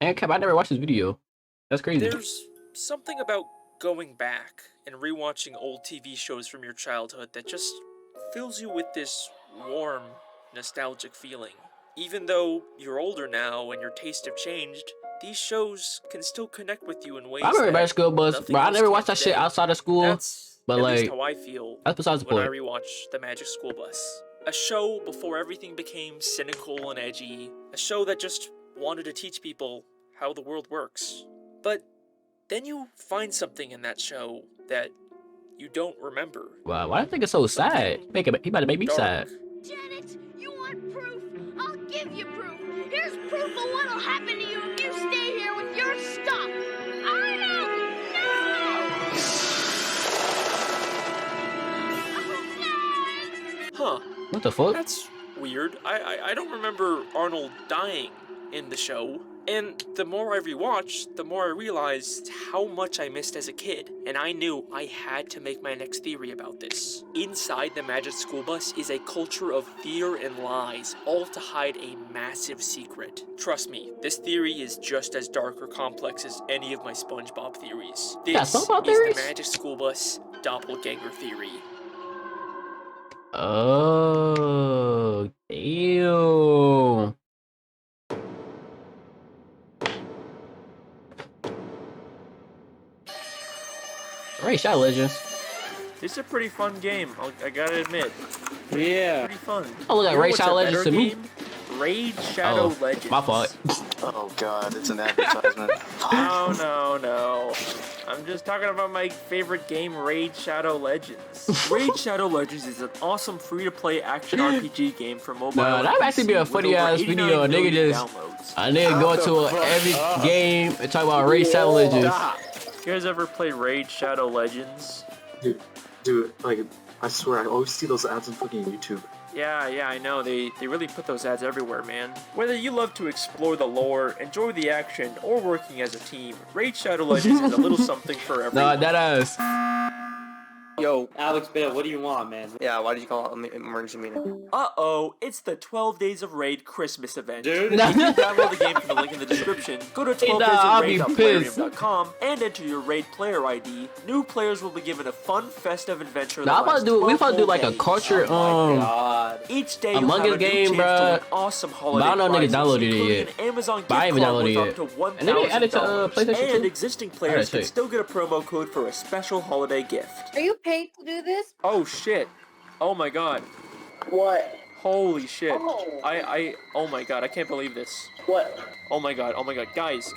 And Cap, I never watched this video. That's crazy. There's something about going back and rewatching old TV shows from your childhood that just fills you with this warm, nostalgic feeling. Even though you're older now and your tastes have changed, these shows can still connect with you in ways. I remember Magic School Bus, bro. I never watched that shit outside of school. That's but at like, least how I feel that's besides the when I point. rewatch The Magic School Bus. A show before everything became cynical and edgy. A show that just wanted to teach people how the world works. But then you find something in that show that you don't remember. Wow, why do you think it's so sad? He about to make me sad. Janet, you want proof? I'll give you proof. Here's proof of what'll happen to you if you stay here with your stuff. Arnold, no! Huh. What the fuck? That's weird. I don't remember Arnold dying in the show. And the more I rewatched, the more I realized how much I missed as a kid. And I knew I had to make my next theory about this. Inside the Magic School Bus is a culture of fear and lies, all to hide a massive secret. Trust me, this theory is just as dark or complex as any of my SpongeBob theories. This is the Magic School Bus doppelganger theory. Oh, damn. Raid Shadow Legends. This is a pretty fun game, I gotta admit. Yeah. Pretty fun. Oh, look at Raid Shadow Legends to me. Raid Shadow Legends. My fault. Oh god, it's an advertisement. No. I'm just talking about my favorite game, Raid Shadow Legends. Raid Shadow Legends is an awesome free-to-play action RPG game for mobile. No, that would actually be a funny ass video. A nigga just, go to every game and talk about Raid Shadow Legends. You guys ever play Raid Shadow Legends? Dude, like, I swear, I always see those ads on fucking YouTube. Yeah, I know. They really put those ads everywhere, man. Whether you love to explore the lore, enjoy the action, or working as a team, Raid Shadow Legends is a little something for everyone. No, that ass. Yo, Alex Bale, what do you want, man? Yeah, why did you call it an emergency meeting? Uh-oh, it's the 12 Days of Raid Christmas event. Dude. If you download the game from the link in the description, go to 12daysofraid.plarium.com and enter your Raid player ID. New players will be given a fun, festive adventure. Nah, we about to do like a culture, each day Among Us game, bro. Awesome holiday. But I don't know niggas downloaded it yet. An Amazon But I ain't even downloaded it yet. And then they added to PlayStation 2. And existing players can still get a promo code for a special holiday gift. Are you paid to do this? Oh shit. Oh my god. What? Holy shit. Oh. Oh my god, I can't believe this. What? Oh my god. Guys.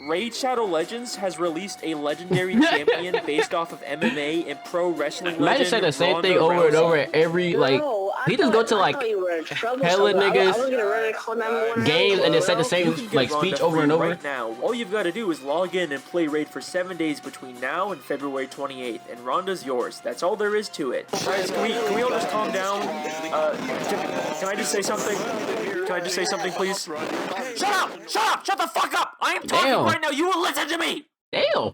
Raid Shadow Legends has released a legendary champion based off of MMA and pro wrestling legend. Imagine saying the same thing over and over at every, like, he just go to like hella niggas games and then say the same like speech over and over. Right now, all you've got to do is log in and play Raid for 7 days between now and February 28th, and Rhonda's yours. That's all there is to it. Guys, can we all just calm down? Can I just say something? Can I just say something, please? Shut up! Shut the fuck up! I am talking right now. You will listen to me. Damn.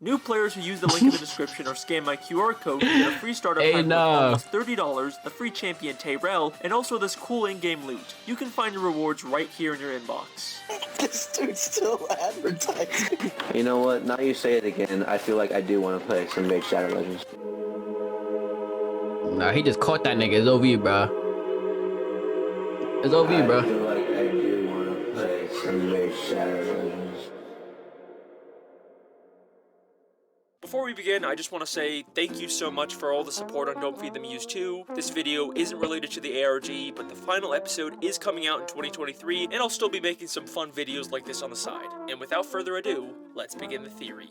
New players who use the link in the description or scan my QR code get a free starter pack with almost $30, the free champion Tyrell, and also this cool in-game loot. You can find your rewards right here in your inbox. This dude's still advertising. You know what? Now you say it again, I feel like I do want to play some Raid Shadow Legends. Nah, he just caught that nigga. It's OV, bro. It's OV, bro. I feel like I do want to play some Raid Shadow Legends. Before we begin, I just want to say thank you so much for all the support on Don't Feed the Muse 2. This video isn't related to the ARG, but the final episode is coming out in 2023, and I'll still be making some fun videos like this on the side. And without further ado, let's begin the theory.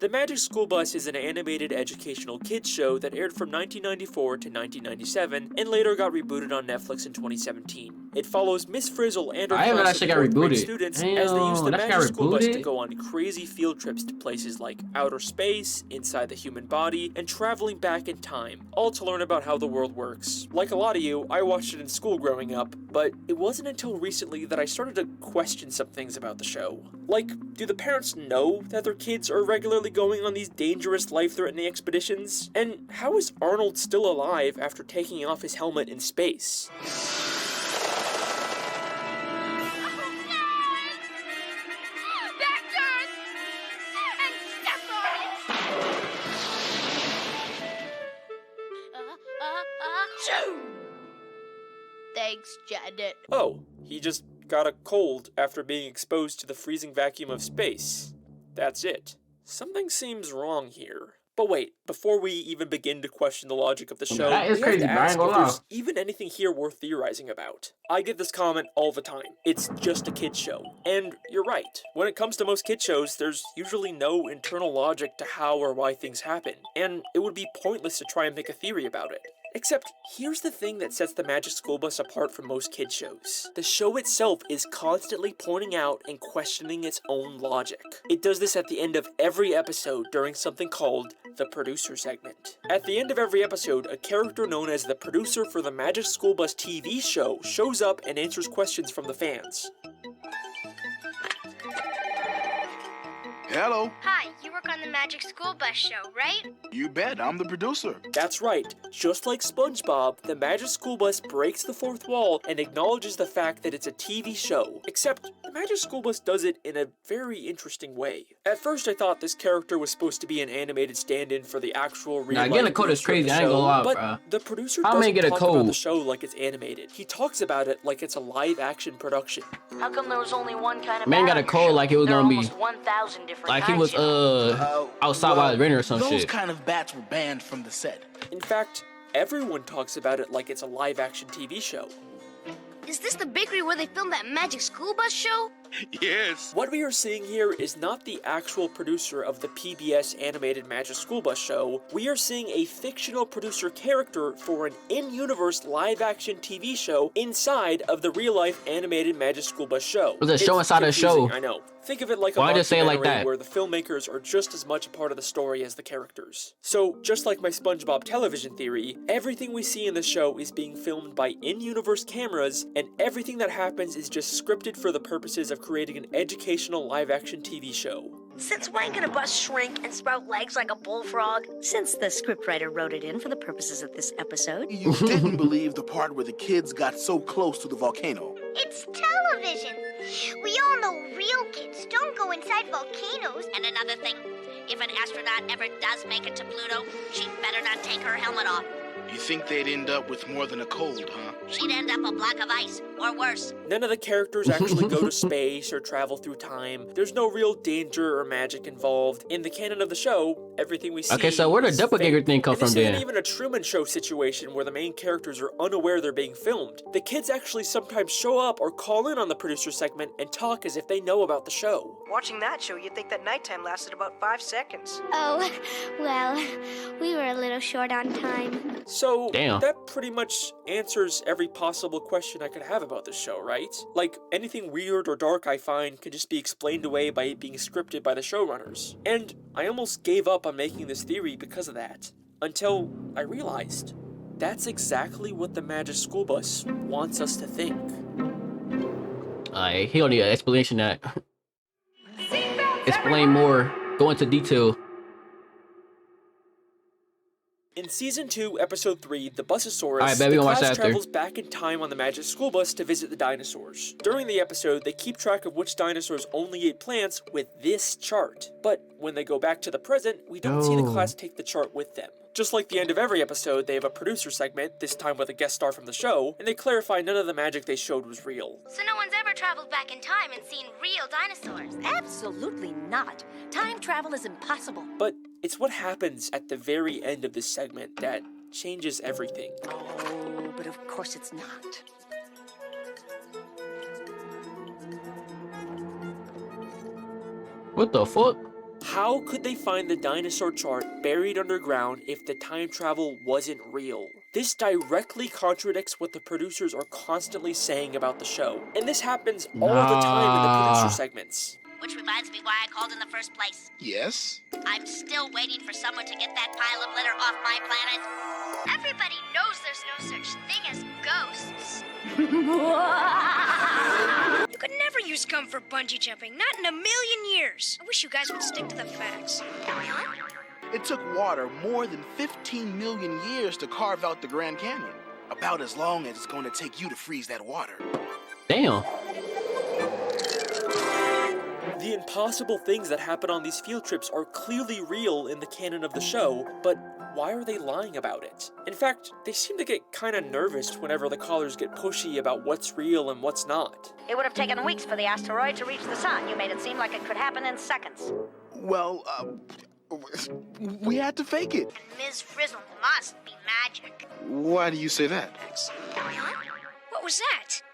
The Magic School Bus is an animated educational kids show that aired from 1994 to 1997 and later got rebooted on Netflix in 2017. It follows Miss Frizzle and her I haven't class actually of got 4th grade rebooted. students Damn, as they use the that magic got school bus to rebooted? go on crazy field trips to places like outer space, inside the human body, and traveling back in time, all to learn about how the world works. Like a lot of you, I watched it in school growing up, but it wasn't until recently that I started to question some things about the show. Like, do the parents know that their kids are regularly going on these dangerous, life-threatening expeditions? And how is Arnold still alive after taking off his helmet in space? Thanks, Janet. Oh, he just got a cold after being exposed to the freezing vacuum of space. That's it. Something seems wrong here. But wait, before we even begin to question the logic of the show, That is we crazy, have to bro. I ain't ask gonna if lie. there's even anything here worth theorizing about. I get this comment all the time. It's just a kid's show. And you're right. When it comes to most kid shows, there's usually no internal logic to how or why things happen, and it would be pointless to try and make a theory about it. Except, here's the thing that sets the Magic School Bus apart from most kid shows. The show itself is constantly pointing out and questioning its own logic. It does this at the end of every episode during something called the producer segment. At the end of every episode, a character known as the producer for the Magic School Bus TV show shows up and answers questions from the fans. Hello. Hi, you work on the Magic School Bus show, right? You bet, I'm the producer. That's right. Just like SpongeBob, the Magic School Bus breaks the fourth wall and acknowledges the fact that it's a TV show. Except, the Magic School Bus does it in a very interesting way. At first, I thought this character was supposed to be an animated stand-in for the actual real life getting a cold is producer of the crazy, I ain't gonna show, lie, but bruh. the producer How am I doesn't gonna get a talk about the cold? show like it's animated. He talks about it like it's a live-action production. How come there was only one kind of Man bat got a on your cold show? like it was There are gonna be almost 1,000 different like he kinds, was you know. outside while it was raining or some those shit. kind of bats were banned from the set. In fact, everyone talks about it like it's a live-action TV show. Is this the bakery where they filmed that Magic School Bus show? Yes. What we are seeing here is not the actual producer of the PBS animated Magic School Bus show. We are seeing a fictional producer character for an in-universe live-action TV show inside of the real-life animated Magic School Bus show. Was a show It's inside a confusing, show. I know. Think of it like a Why just say it like documentary that? where the filmmakers are just as much a part of the story as the characters. So, just like my SpongeBob television theory, everything we see in the show is being filmed by in-universe cameras, and everything that happens is just scripted for the purposes of creating an educational live-action TV show. Since when can a bus shrink and sprout legs like a bullfrog? Since the scriptwriter wrote it in for the purposes of this episode. You didn't believe the part where the kids got so close to the volcano. It's television. We all know real kids don't go inside volcanoes. And another thing, if an astronaut ever does make it to Pluto, she'd better not take her helmet off. You think they'd end up with more than a cold, huh? She'd end up a block of ice, or worse. None of the characters actually go to space or travel through time. There's no real danger or magic involved. In the canon of the show, everything we see Okay, so where did is the doppelganger fake. thing come And this from isn't then? even a Truman Show situation where the main characters are unaware they're being filmed. The kids actually sometimes show up or call in on the producer segment and talk as if they know about the show. Watching that show, you'd think that nighttime lasted about 5 seconds. Oh, well, we were a little short on time. So, Damn. that pretty much answers every possible question I could have about this show, right? Like, anything weird or dark I find can just be explained away by it being scripted by the showrunners. And I almost gave up on making this theory because of that. Until I realized that's exactly what the Magic School Bus wants us to think. He don't need an explanation that. Explain more. Go into detail. In Season 2, Episode 3, The Busasaurus, Alright, baby, the we watch class that after. travels back in time on the Magic School Bus to visit the dinosaurs. During the episode, they keep track of which dinosaurs only ate plants with this chart. But when they go back to the present, we don't see the Oh. class take the chart with them. Just like the end of every episode, they have a producer segment, this time with a guest star from the show, and they clarify none of the magic they showed was real. So no one's ever traveled back in time and seen real dinosaurs? Absolutely not. Time travel is impossible. But it's what happens at the very end of this segment that changes everything. Oh, but of course it's not. What the fuck? How could they find the dinosaur chart buried underground if the time travel wasn't real? This directly contradicts what the producers are constantly saying about the show. And this happens all the time in the producer segments. Which reminds me why I called in the first place. Yes? I'm still waiting for someone to get that pile of litter off my planet. Everybody knows there's no such thing as ghosts. You could never use gum for bungee jumping, not in a million years. I wish you guys would stick to the facts. It took water more than 15 million years to carve out the Grand Canyon. About as long as it's going to take you to freeze that water. Damn. The impossible things that happen on these field trips are clearly real in the canon of the show, but why are they lying about it? In fact, they seem to get kind of nervous whenever the callers get pushy about what's real and what's not. It would have taken weeks for the asteroid to reach the sun. You made it seem like it could happen in seconds. Well, we had to fake it. And Ms. Frizzle must be magic. Why do you say that? What was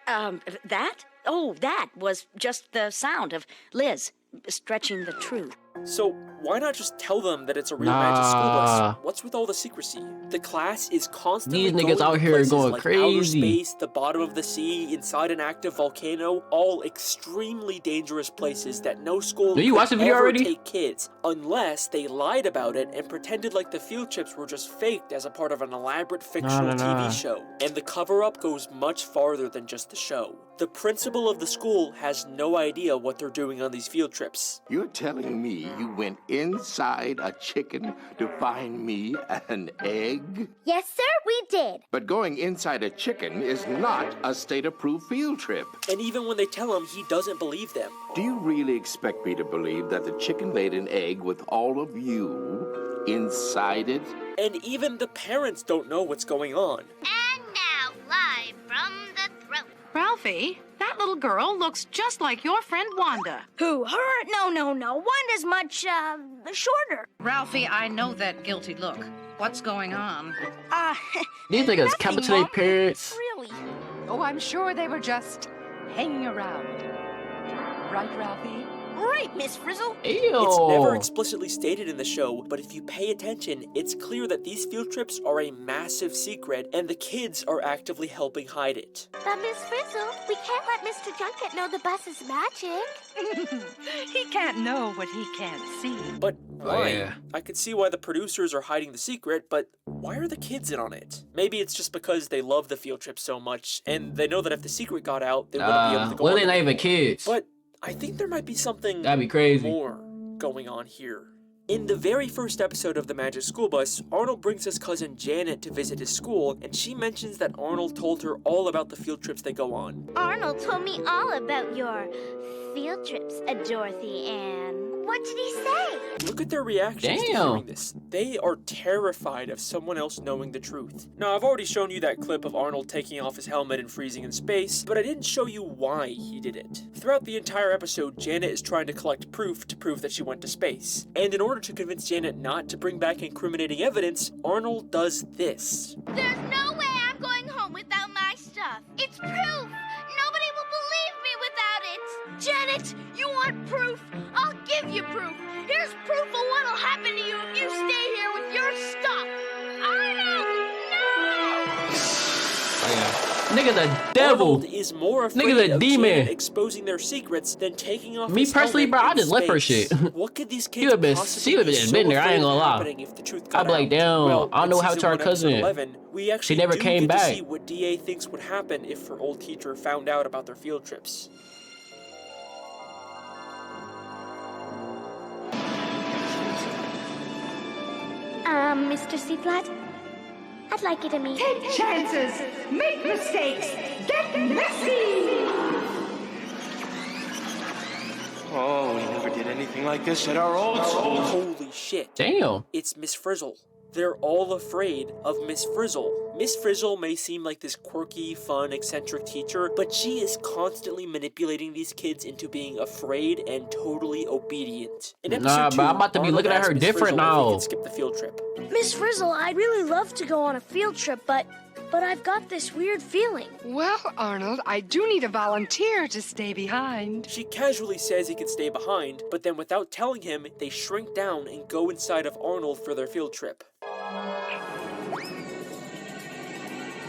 that? That? Oh, that was just the sound of Liz stretching the truth. So why not just tell them that it's a real magic school bus? What's with all the secrecy? The class is constantly These niggas out here going like crazy. Outer space, the bottom of the sea, inside an active volcano, all extremely dangerous places that no school Do you watch the video ever already? take kids unless they lied about it and pretended like the field trips were just faked as a part of an elaborate fictional TV show. And the cover-up goes much farther than just the show. The principal of the school has no idea what they're doing on these field trips. You're telling me you went inside a chicken to find me an egg? Yes, sir, we did. But going inside a chicken is not a state-approved field trip. And even when they tell him, he doesn't believe them. Do you really expect me to believe that the chicken laid an egg with all of you inside it? And even the parents don't know what's going on. And now, live from the throne. Ralphie, that little girl looks just like your friend Wanda. Who, her? No. Wanda's much, shorter. Ralphie, I know that guilty look. What's going on? These niggas captivate parents. Really? Oh, I'm sure they were just hanging around. Right, Ralphie? Right, Miss Frizzle. Ew. It's never explicitly stated in the show, but if you pay attention, it's clear that these field trips are a massive secret, and the kids are actively helping hide it. But Miss Frizzle, we can't let Mr. Junket know the bus is magic. He can't know what he can't see. But why? Oh, yeah. I could see why the producers are hiding the secret, but why are the kids in on it? Maybe it's just because they love the field trip so much, and they know that if the secret got out, they wouldn't be able to go well, on they're not even kids. But I think there might be something That'd be crazy. more going on here. In the very first episode of The Magic School Bus, Arnold brings his cousin Janet to visit his school, and she mentions that Arnold told her all about the field trips they go on. Arnold told me all about your field trips, Dorothy Ann. What did he say? Look at their reactions to hearing this. They are terrified of someone else knowing the truth. Now, I've already shown you that clip of Arnold taking off his helmet and freezing in space, but I didn't show you why he did it. Throughout the entire episode, Janet is trying to collect proof to prove that she went to space. And in order to convince Janet not to bring back incriminating evidence, Arnold does this. There's no way I'm going home without my stuff. It's proof. Nobody will believe me without it. Janet, you want proof? I'll give you proof. Here's proof of what'll happen to you if you stay here with your stuff. Arnold, no! Oh, yeah. Nigga the devil. Arnold is more afraid Nigga the of demon. Janet exposing their secrets than taking off Me his personally, helmet bro, I in just left her space. shit. What could these She kids would've been- possibly she would've be just so been there, I ain't afraid gonna of lie. happening if the truth got I'd be like, out? damn, Well, I don't know in how to season our 1, episode cousin. 11, we actually never do came get to back. see what DA thinks would happen if her old teacher found out about their field trips. Mr. Seaflat, I'd like you to meet. Take chances, make mistakes, get messy! Oh, we never did anything like this at our old school. Holy shit. Damn. It's Miss Frizzle. They're all afraid of Miss Frizzle. Miss Frizzle may seem like this quirky, fun, eccentric teacher, but she is constantly manipulating these kids into being afraid and totally obedient. In episode Nah, 2, bro, I'm about to be Arnold looking at asks her Miss different Frizzle if he now. can skip the field trip. Miss Frizzle, I'd really love to go on a field trip, but but I've got this weird feeling. Well, Arnold, I do need a volunteer to stay behind. She casually says he can stay behind, but then without telling him, they shrink down and go inside of Arnold for their field trip.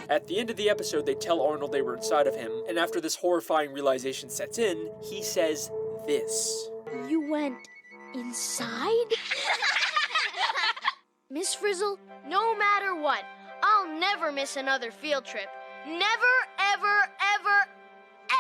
At the end of the episode, they tell Arnold they were inside of him, and after this horrifying realization sets in, he says this. You went inside? Miss Frizzle, no matter what, I'll never miss another field trip. Never, ever, ever,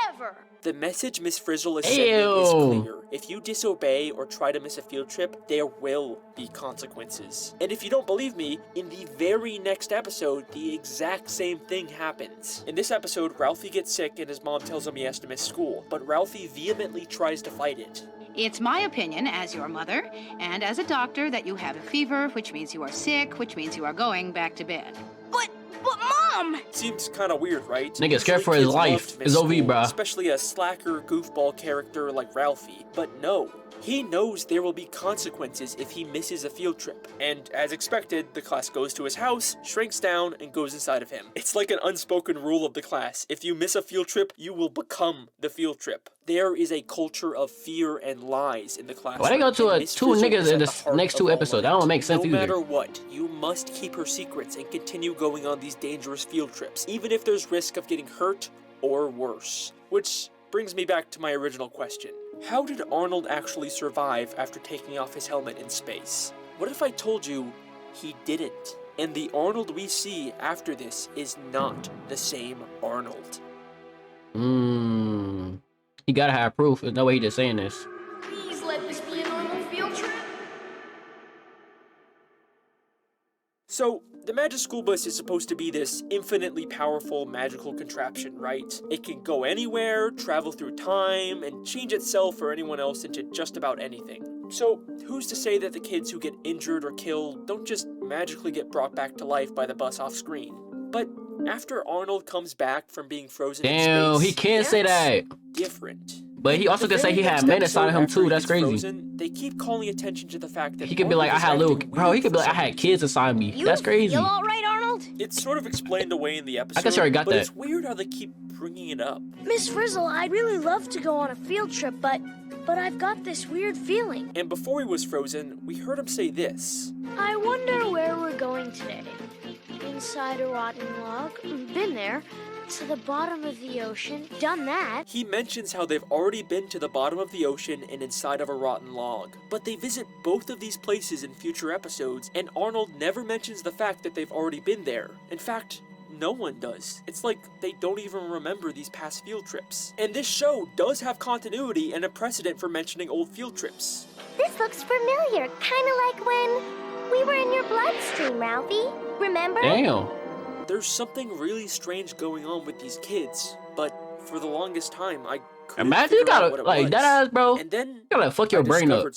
ever. The message Miss Frizzle is sending is clear. If you disobey or try to miss a field trip, there will be consequences. And if you don't believe me, in the very next episode, the exact same thing happens. In this episode, Ralphie gets sick and his mom tells him he has to miss school, but Ralphie vehemently tries to fight it. It's my opinion, as your mother, and as a doctor, that you have a fever, which means you are sick, which means you are going back to bed. But Mom! Seems kind of weird, right? Nigga scared for his life. It's OV, bruh. Especially a slacker, goofball character like Ralphie. But no. He knows there will be consequences if he misses a field trip. And as expected, the class goes to his house, shrinks down, and goes inside of him. It's like an unspoken rule of the class. If you miss a field trip, you will become the field trip. There is a culture of fear and lies in the class. Why they go to two niggas in the next two episodes? That don't make sense either. No matter what, you must keep her secrets and continue going on these dangerous field trips, even if there's risk of getting hurt or worse. Which brings me back to my original question. How did Arnold actually survive after taking off his helmet in space? What if I told you he didn't? And the Arnold we see after this is not the same Arnold. You gotta have proof. There's no way he just saying this. Please let this be a normal field trip. So, the Magic School Bus is supposed to be this infinitely powerful magical contraption, right? It can go anywhere, travel through time, and change itself or anyone else into just about anything. So, who's to say that the kids who get injured or killed don't just magically get brought back to life by the bus off screen? But after Arnold comes back from being frozen in space, he can't say that. Different. But he also could say he had men inside of him too. That's crazy. Frozen, they keep calling attention to the fact that he could be like, I had little, bro. He could be like, I had kids inside me. That's crazy. You all right, Arnold? It's sort of explained away in the episode. I guess I already got but that. It's weird how they keep bringing it up. Miss Frizzle, I'd really love to go on a field trip, but I've got this weird feeling. And before he was frozen, we heard him say this. I wonder where we're going today. Inside a rotten log. Been there. To the bottom of the ocean. Done that. He mentions how they've already been to the bottom of the ocean and inside of a rotten log. But they visit both of these places in future episodes, and Arnold never mentions the fact that they've already been there. In fact, no one does. It's like they don't even remember these past field trips. And this show does have continuity and a precedent for mentioning old field trips. This looks familiar, kind of like when we were in your bloodstream, Ralphie. Remember? Damn. There's something really strange going on with these kids, but for the longest time, I couldn't imagine you gotta like that ass, bro. And then you gotta fuck your brain up.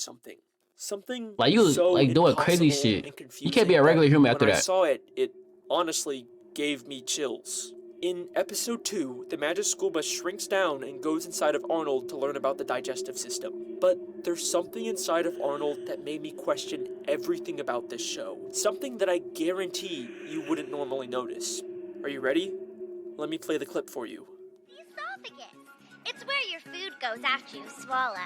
Something like you so like doing crazy shit. You can't be a regular human after when that. I saw it, it honestly gave me chills. In episode 2, the Magic School Bus shrinks down and goes inside of Arnold to learn about the digestive system. But there's something inside of Arnold that made me question everything about this show. Something that I guarantee you wouldn't normally notice. Are you ready? Let me play the clip for you. The esophagus. It's where your food goes after you swallow.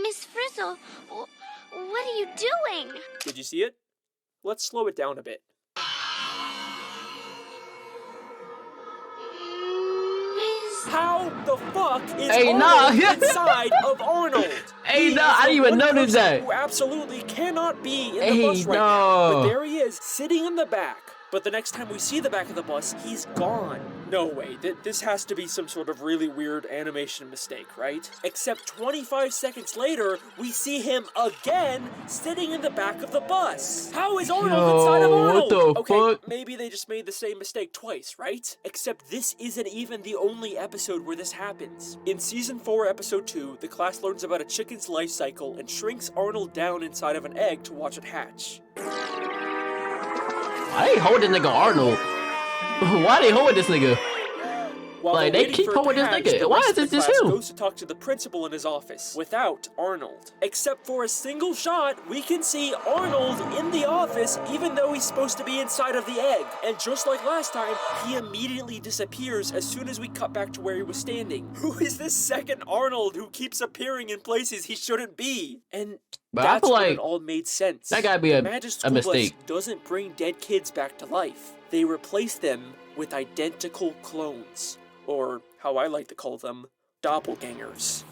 Miss Frizzle, what are you doing? Did you see it? Let's slow it down a bit. How the fuck is Arnold inside of Arnold? I didn't even notice that. Who absolutely cannot be in the bus right now. But there he is, sitting in the back. But the next time we see the back of the bus, he's gone. No way, this has to be some sort of really weird animation mistake, right? Except 25 seconds later, we see him again sitting in the back of the bus. How is Arnold inside of Arnold? What the fuck? Maybe they just made the same mistake twice, right? Except this isn't even the only episode where this happens. In Season 4, Episode 2, the class learns about a chicken's life cycle and shrinks Arnold down inside of an egg to watch it hatch. I ain't holding nigga Arnold. Why they holding this nigga? While Like, they're they waiting keep for a on with this patch, nigga. the Why rest is of it the just class him? goes to talk to the principal in his office without Arnold. Except for a single shot, we can see Arnold in the office even though he's supposed to be inside of the egg. And just like last time, he immediately disappears as soon as we cut back to where he was standing. Who is this second Arnold who keeps appearing in places he shouldn't be? And But I that's feel when like it all made sense. that gotta be The a Magic School mistake. Bus doesn't bring dead kids back to life. They replace them with identical clones. Or, how I like to call them, doppelgangers.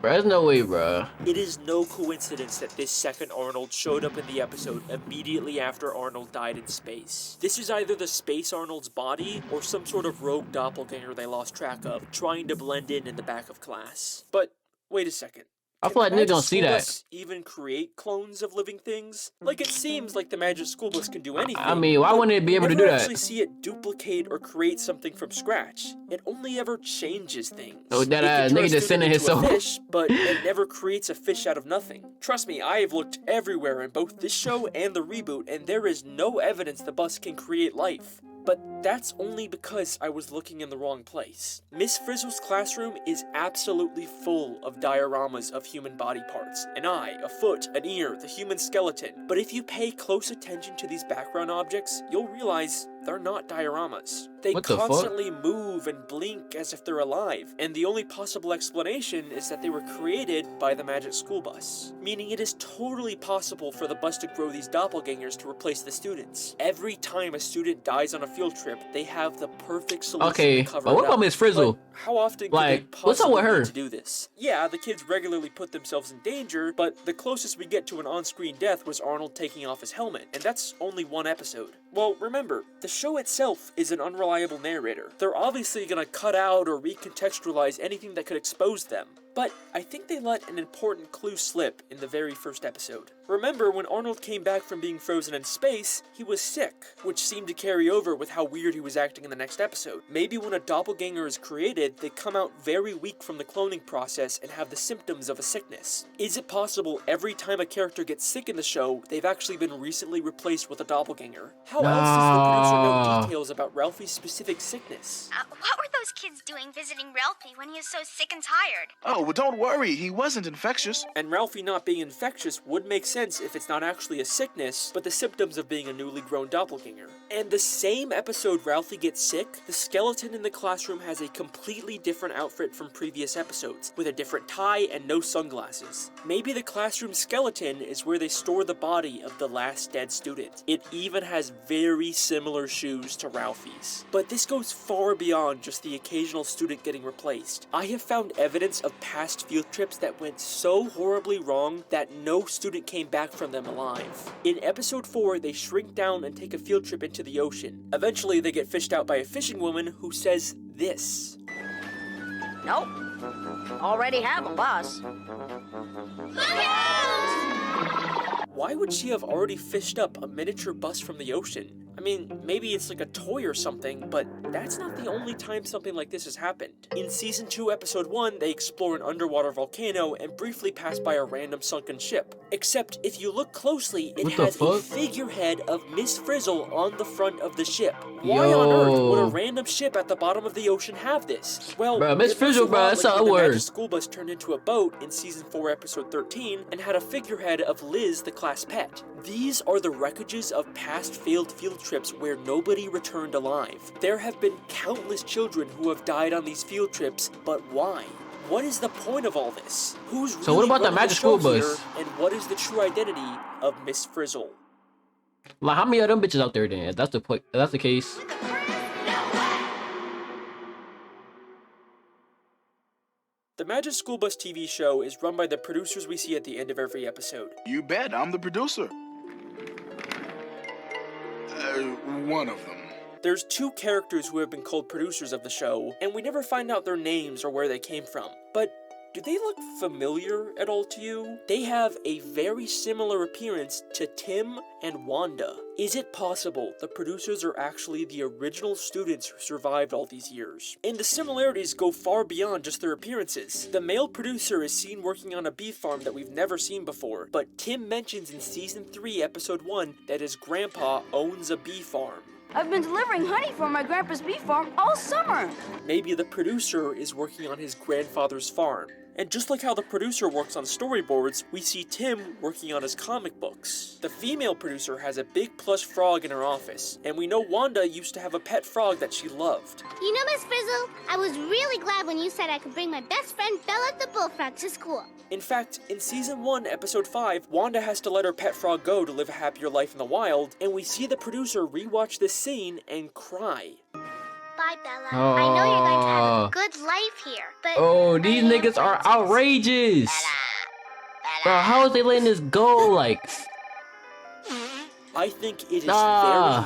Bro, there's no way, bro. It is no coincidence that this second Arnold showed up in the episode immediately after Arnold died in space. This is either the Space Arnold's body or some sort of rogue doppelganger they lost track of, trying to blend in the back of class. But, wait a second. I feel like niggas don't see that. Even create clones of living things? Like, it seems like the Magic School Bus can do anything. I mean, why wouldn't it be able to do never that? actually see it duplicate or create something from scratch. It only ever changes things. Oh, that It can turn nigga a just student sending his into a soul. fish, but it never creates a fish out of nothing. Trust me, I have looked everywhere in both this show and the reboot, and there is no evidence the bus can create life. But that's only because I was looking in the wrong place. Miss Frizzle's classroom is absolutely full of dioramas of human body parts. An eye, a foot, an ear, the human skeleton. But if you pay close attention to these background objects, you'll realize they're not dioramas. They What the fuck? constantly move and blink as if they're alive, and the only possible explanation is that they were created by the Magic School Bus. Meaning it is totally possible for the bus to grow these doppelgangers to replace the students. Every time a student dies on a field trip, they have the perfect solution Okay, to cover but what it about up. Miss Frizzle? But how often could Like, they what's up possibly with her? need to do this? Yeah, the kids regularly put themselves in danger, but the closest we get to an on-screen death was Arnold taking off his helmet, and that's only one episode. Well, remember, the show itself is an unreliable narrator. They're obviously gonna cut out or recontextualize anything that could expose them. But I think they let an important clue slip in the very first episode. Remember, when Arnold came back from being frozen in space, he was sick, which seemed to carry over with how weird he was acting in the next episode. Maybe when a doppelganger is created, they come out very weak from the cloning process and have the symptoms of a sickness. Is it possible every time a character gets sick in the show, they've actually been recently replaced with a doppelganger? How else does the producer know details about Ralphie's specific sickness? What were those kids doing visiting Ralphie when he was so sick and tired? Oh, well, don't worry. He wasn't infectious. And Ralphie not being infectious would make sense if it's not actually a sickness, but the symptoms of being a newly grown doppelganger. And the same episode Ralphie gets sick, the skeleton in the classroom has a completely different outfit from previous episodes, with a different tie and no sunglasses. Maybe the classroom skeleton is where they store the body of the last dead student. It even has very similar shoes to Ralphie's. But this goes far beyond just the occasional student getting replaced. I have found evidence of past field trips that went so horribly wrong that no student came back from them alive. In episode 4, they shrink down and take a field trip into the ocean. Eventually, they get fished out by a fishing woman who says this. Nope. Already have a bus. Why would she have already fished up a miniature bus from the ocean? I mean, maybe it's like a toy or something, but that's not the only time something like this has happened. In Season 2, Episode 1, they explore an underwater volcano and briefly pass by a random sunken ship. Except, if you look closely, it has a figurehead of Miss Frizzle on the front of the ship. Why on earth would a random ship at the bottom of the ocean have this? Well, bro, Miss Frizzle, bro, that's a the word. Magic School Bus turned into a boat in Season 4, Episode 13, and had a figurehead of Liz, the class pet. These are the wreckages of past failed field trips where nobody returned alive. There have been countless children who have died on these field trips, but why? What is the point of all this? Who's really So what about the running Magic show School Bus? here, and what is the true identity of Miss Frizzle? Like, how many of them bitches out there then? If that's the point. If that's the case. The Magic School Bus TV show is run by the producers we see at the end of every episode. You bet, I'm the producer. One of them. There's 2 characters who have been called producers of the show, and we never find out their names or where they came from. But do they look familiar at all to you? They have a very similar appearance to Tim and Wanda. Is it possible the producers are actually the original students who survived all these years? And the similarities go far beyond just their appearances. The male producer is seen working on a bee farm that we've never seen before, but Tim mentions in Season 3, Episode 1 that his grandpa owns a bee farm. I've been delivering honey from my grandpa's bee farm all summer. Maybe the producer is working on his grandfather's farm. And just like how the producer works on storyboards, we see Tim working on his comic books. The female producer has a big plush frog in her office, and we know Wanda used to have a pet frog that she loved. You know, Miss Frizzle, I was really glad when you said I could bring my best friend Bella the bullfrog to school. In fact, in Season 1, Episode 5, Wanda has to let her pet frog go to live a happier life in the wild, and we see the producer rewatch this scene and cry. Bye, Bella. I know you're going to have a good life here, but... Oh, these niggas are outrageous! Bro, how is they letting this go, like... I think it is very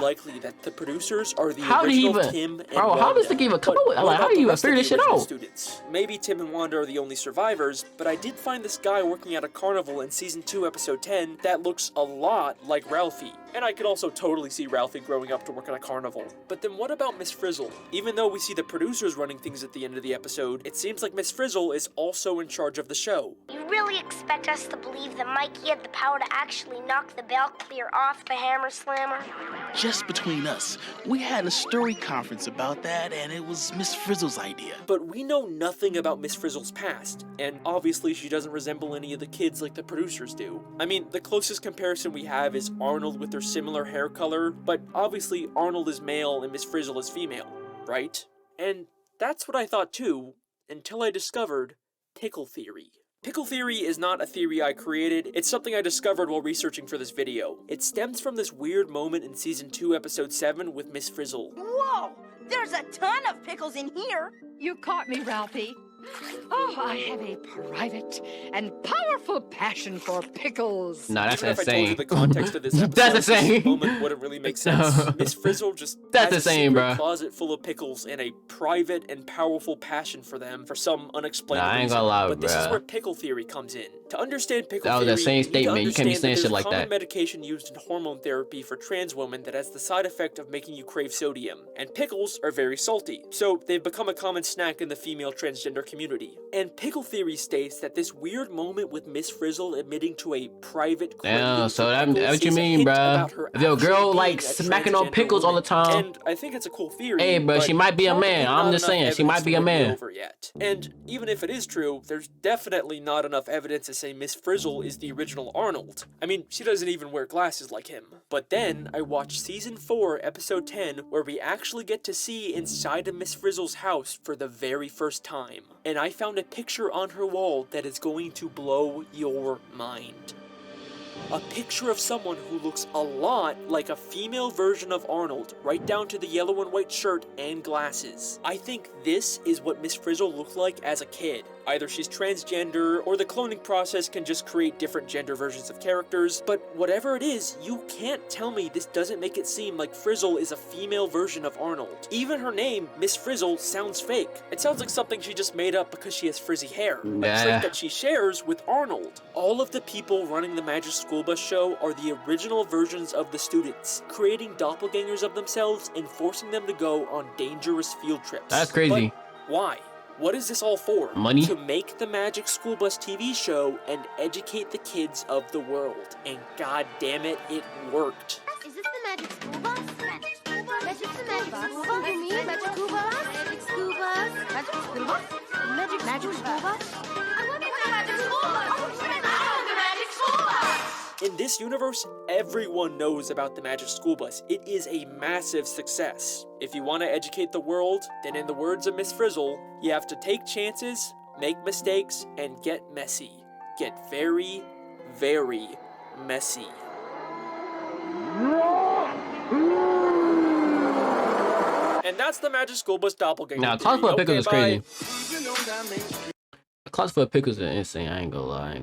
likely that the producers are the original Tim and Wanda. How does this even come up with? Like, how do you figure this shit out? Students? Maybe Tim and Wanda are the only survivors, but I did find this guy working at a carnival in Season 2, Episode 10 that looks a lot like Ralphie. And I could also totally see Ralphie growing up to work at a carnival. But then what about Miss Frizzle? Even though we see the producers running things at the end of the episode, it seems like Miss Frizzle is also in charge of the show. You really expect us to believe that Mikey had the power to actually knock the bell clear off the hammer slammer? Just between us, we had a story conference about that, and it was Miss Frizzle's idea. But we know nothing about Miss Frizzle's past, and obviously she doesn't resemble any of the kids like the producers do. I mean, the closest comparison we have is Arnold with their similar hair color, but obviously Arnold is male and Miss Frizzle is female, right? And that's what I thought too, until I discovered pickle theory. Pickle theory is not a theory I created, it's something I discovered while researching for this video. It stems from this weird moment in Season 2, Episode 7 with Miss Frizzle. Whoa! There's a ton of pickles in here. You caught me, Ralphie. Oh, I have a private and powerful passion for pickles. Nah, that's Even if I told you insane. the context of this episode, That's insane. this moment wouldn't really make sense. Miss Frizzle just That's has insane, a bruh. closet full of pickles and a private and powerful passion for them for some unexplained Nah, I ain't reason. gonna lie, But this is bruh. where pickle theory comes in. To understand pickle That was theory, that same you need to statement. You can't be understand saying that shit there's like a common that. medication used in hormone therapy for trans women that has the side effect of making you crave sodium. And pickles are very salty, so they've become a common snack in the female transgender community. And pickle theory states that this weird moment with Miss Frizzle admitting to a private Damn, so craving for that's what pickles you is a mean, hint bruh. about her If your actually girl being like a smacking on transgender pickles all the woman. time. And I think it's a cool theory. Hey, bro, she might be a probably man. not I'm just enough saying, she might evidence be to a win me man. over yet. And even if it is true, there's definitely not enough evidence to say Miss Frizzle is the original Arnold. I mean, she doesn't even wear glasses like him. But then I watched Season 4, Episode 10, where we actually get to see inside of Miss Frizzle's house for the very first time. And I found a picture on her wall that is going to blow your mind. A picture of someone who looks a lot like a female version of Arnold, right down to the yellow and white shirt and glasses. I think this is what Miss Frizzle looked like as a kid. Either she's transgender, or the cloning process can just create different gender versions of characters, but whatever it is, you can't tell me this doesn't make it seem like Frizzle is a female version of Arnold. Even her name, Miss Frizzle, sounds fake. It sounds like something she just made up because she has frizzy hair, a trait that she shares with Arnold. All of the people running the Magic School Bus show are the original versions of the students, creating doppelgangers of themselves and forcing them to go on dangerous field trips. That's crazy. But why? What is this all for? Money? To make the Magic School Bus TV show and educate the kids of the world. And god damn it, it worked. Is this the Magic School Bus? Magic School Bus? Is this the Magic School Bus? You mean Magic School Bus? Magic School Bus? Magic School Bus? Magic School Bus? I wonder what the Magic School Bus? Oh, the Magic School Bus! In this universe, everyone knows about the Magic School Bus. It is a massive success. If you want to educate the world, then in the words of Miss Frizzle, you have to take chances, make mistakes, and get messy. Get very, very messy. And that's the Magic School Bus doppelganger. Now, theory. Closet full of pickles is Okay, bye. crazy. Closet full of pickles is insane. I ain't gonna lie.